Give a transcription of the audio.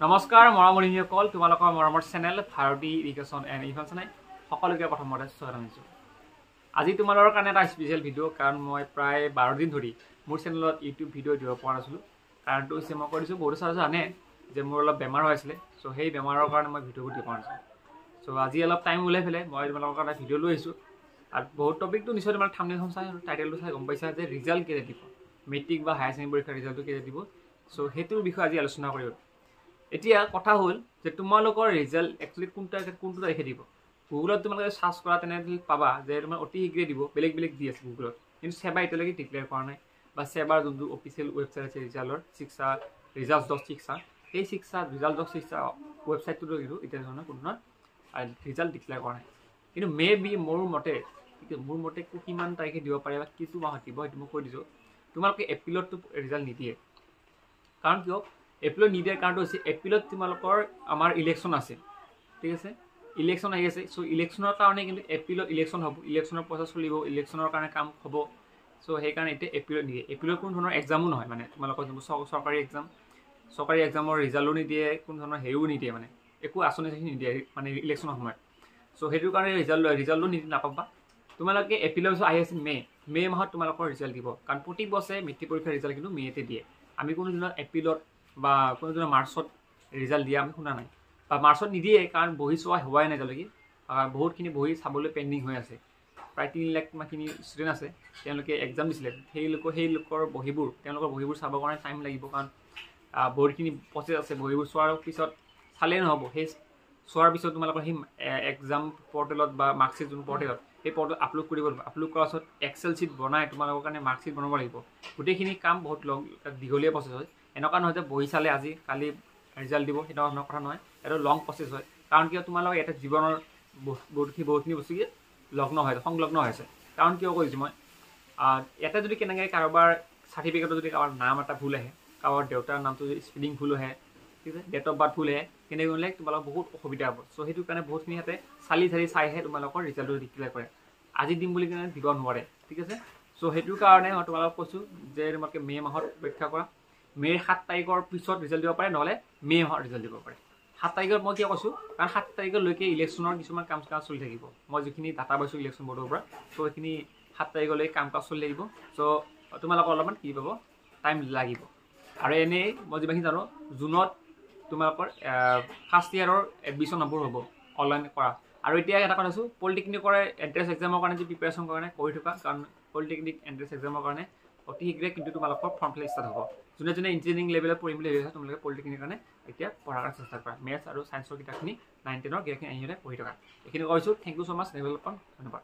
নমস্কাৰ মৰমৰীসকল, তোমালোকৰ মৰমৰ চেনেল ভাৰতী ইডুকেশ্যন এণ্ড ইনফৰমেশ্যনে সকলোকে প্ৰথমতে স্বাগতম জনাইছোঁ। আজি তোমালোকৰ কাৰণে এটা স্পেচিয়েল ভিডিঅ', কাৰণ মই প্ৰায় 12 দিন ধৰি মোৰ চেনেলত ইউটিউব ভিডিঅ' দিব পৰা নাছিলোঁ। কাৰণটো হৈছে মই কৰিছোঁ বহুতো চাই জানে যে মোৰ অলপ বেমাৰ হৈ আছিলে, চ' সেই বেমাৰৰ কাৰণে মই ভিডিঅ'বোৰ দিব পৰা নাছিলোঁ। চ' আজি অলপ টাইম ওলাই পেলাই মই তোমালোকৰ কাৰণে ভিডিঅ' লৈ আহিছোঁ। আৰু বহুত টপিকটো নিশ্চয় তোমাৰ থাম্বনেইলখন চাই আৰু টাইটেলটো চাই গম পাইছা যে ৰিজাল্ট কেতিয়া দিব, মেট্ৰিক বা হায়াৰ ছেকেণ্ডেৰী পৰীক্ষাৰ ৰিজাল্টটো কেতিয়া দিব। চ' সেইটোৰ বিষয়ে আজি আলোচনা কৰিম। এতিয়া কথা হ'ল যে তোমালোকৰ ৰিজাল্ট একচুৱেলি কোনটো তাৰিখে দিব। গুগলত তোমালোকে চাৰ্চ কৰা তেনেহ'লে পাবা যে তোমাৰ অতি শীঘ্ৰে দিব, বেলেগ বেলেগ দি আছে গুগলত, কিন্তু সেবা এতিয়ালৈকে ডিক্লেয়াৰ কৰা নাই। বা সেবাৰ যোনটো অফিচিয়েল ৱেবছাইট আছে ৰিজাল্টৰ ৰিজাল্ট.শিক্ষা, সেই ৰিজাল্ট.শিক্ষা ৱেবছাইটটোতো কিন্তু এতিয়া ধৰণৰ কোনো ৰিজাল্ট ডিক্লেয়াৰ কৰা নাই। কিন্তু মে বি মোৰ মতে কিমান তাৰিখে দিব পাৰে বা কিছু মাহত দিব সেইটো মই কৈ দিছোঁ। তোমালোকে এপ্ৰিলততো ৰিজাল্ট নিদিয়ে, কাৰণ কিয় এপ্ৰিলত নিদিয়াৰ কাৰণটো হৈছে এপ্ৰিলত তোমালোকৰ আমাৰ ইলেকশ্যন আছে, ঠিক আছে, ইলেকশ্যন আহি আছে। চ' ইলেকশ্যনৰ কাৰণে কিন্তু এপ্ৰিলত ইলেকশ্যন হ'ব, ইলেকশ্যনৰ প্ৰচেছ চলিব, ইলেকশ্যনৰ কাৰণে কাম হ'ব। চ' সেইকাৰণে এতিয়া এপ্ৰিলত নিদিয়ে। এপ্ৰিলত কোনো ধৰণৰ এক্সামো নহয়, মানে তোমালোকৰ যোনবোৰ চৰকাৰী এক্সামৰ ৰিজাল্টো নিদিয়ে, কোনো ধৰণৰ হেৰিও নিদিয়ে, মানে একো আঁচনি নিদিয়ে মানে ইলেকশ্যনৰ সময়ত। চ' সেইটোৰ কাৰণে ৰিজাল্টো নাপাবা। তোমালোকে এপ্ৰিলৰ পিছত আহি আছে মে মাহত তোমালোকৰ ৰিজাল্ট দিব, কাৰণ প্ৰতি বছৰে মেট্ৰিক পৰীক্ষাৰ ৰিজাল্ট কিন্তু মে'তে দিয়ে। আমি কোনো দিনত এপ্ৰিলত বা কোনো দিনৰ মাৰ্চত ৰিজাল্ট দিয়া আমি শুনা নাই, বা মাৰ্চত নিদিয়ে, কাৰণ বহি চোৱা হোৱাই নাই এতিয়ালৈকে। বহুতখিনি বহি চাবলৈ পেণ্ডিং হৈ আছে। প্ৰায় 3 লাখমানখিনি ষ্টুডেণ্ট আছে, তেওঁলোকে এক্সাম দিছিলে। তেওঁলোকৰ বহিবোৰ চাবৰ কাৰণে টাইম লাগিব, কাৰণ বহুতখিনি প্ৰচেছ আছে। বহিবোৰ চোৱাৰ পিছত চালেই নহ'ব, সেই চোৱাৰ পিছত তোমালোকৰ সেই এক্সাম পৰ্টেলত বা মাৰ্কশ্বিট যোন পৰ্টেলত, সেই পৰ্টেলত আপলোড কৰিব লাগিব। আপলোড কৰাৰ পাছত এক্সেল শ্বীট বনাই তোমালোকৰ কাৰণে মাৰ্কশ্বিট বনাব লাগিব। গোটেইখিনি কাম বহুত দীঘলীয়া প্ৰচেছ হয়। এনেকুৱা নহয় যে বহি চালে আজি কালি ৰিজাল্ট দিব, সেইটো ধৰণৰ কথা নহয়। এইটো লং প্ৰচেছ হয়, কাৰণ কিয় তোমালোকৰ এটা জীৱনৰ বহুতখিনি বস্তু সংলগ্ন হৈ আছে। কাৰণ কিয় কৈছোঁ মই, ইয়াতে যদি কেনেকৈ কাৰোবাৰ চাৰ্টিফিকেটত যদি কাৰোবাৰ নাম এটা ভুল আহে, কাৰোবাৰ দেউতাৰ নামটো যদি স্পেলিং ভুল আহে, ঠিক আছে, ডেট অফ বাৰ্থ ভুল আহে, কেনেকৈ হ'লে তোমালোকৰ বহুত অসুবিধা হ'ব। চ' সেইটো কাৰণে বহুতখিনি ইয়াতে চাইহে তোমালোকৰ ৰিজাল্টটো ডিক্লেয়াৰ কৰে। আজি দিম বুলি কেনে দিব নোৱাৰে, ঠিক আছে। চ' সেইটোৰ কাৰণে মই তোমালোকক কৈছোঁ যে তোমালোকে মে মাহত অপেক্ষা কৰা। মে'ৰ 7 তাৰিখৰ পিছত ৰিজাল্ট দিব পাৰে, নহ'লে মে' মাহত ৰিজাল্ট দিব পাৰে। 7 তাৰিখত মই কিয় কৈছোঁ, কাৰণ 7 তাৰিখলৈকে ইলেকশ্যনৰ কিছুমান কাম চলি থাকিব। মই যিখিনি ডাটা পাইছোঁ ইলেকশ্যন বৰ্ডৰ পৰা, চ' সেইখিনি 7 তাৰিখলৈ কাম চলি থাকিব। চ' তোমালোকৰ অলপমান কি পাব, টাইম লাগিব। আৰু এনেই মই যিমানখিনি জানো, জুনত তোমালোকৰ ফাৰ্ষ্ট ইয়াৰৰ এডমিশ্যন নম্বৰ হ'ব অনলাইন কৰা। আৰু এতিয়া এটা কথা কৈছোঁ, পলিটেকনিকৰ এণ্ট্ৰেন্স এক্সামৰ কাৰণে যি প্ৰিপেৰেশ্যন কাৰণে কৰি থকা, কাৰণ পলিটেকনিক এণ্ট্ৰেন্স এক্সামৰ কাৰণে অতি শীঘ্ৰে কিন্তু তোমালোকৰ ফৰ্ম ফিল ষ্টাৰ্ট হ'ব। যোনে ইঞ্জিনিয়াৰিং লেভেলত পঢ়িম বুলি ভাবিছা, তোমালোকে পলিটেকনিকৰ কাৰণে এতিয়া পঢ়াৰ কাৰণে চেষ্টা কৰা। মেথছ আৰু ছায়েন্সৰ কিতাপখিনি 9, 10ৰ কিতাপখিনি আহি পঢ়ি থকা। এইখিনি কৈছোঁ। থেংক ইউ ছ' মাছ। ধন্যবাদ।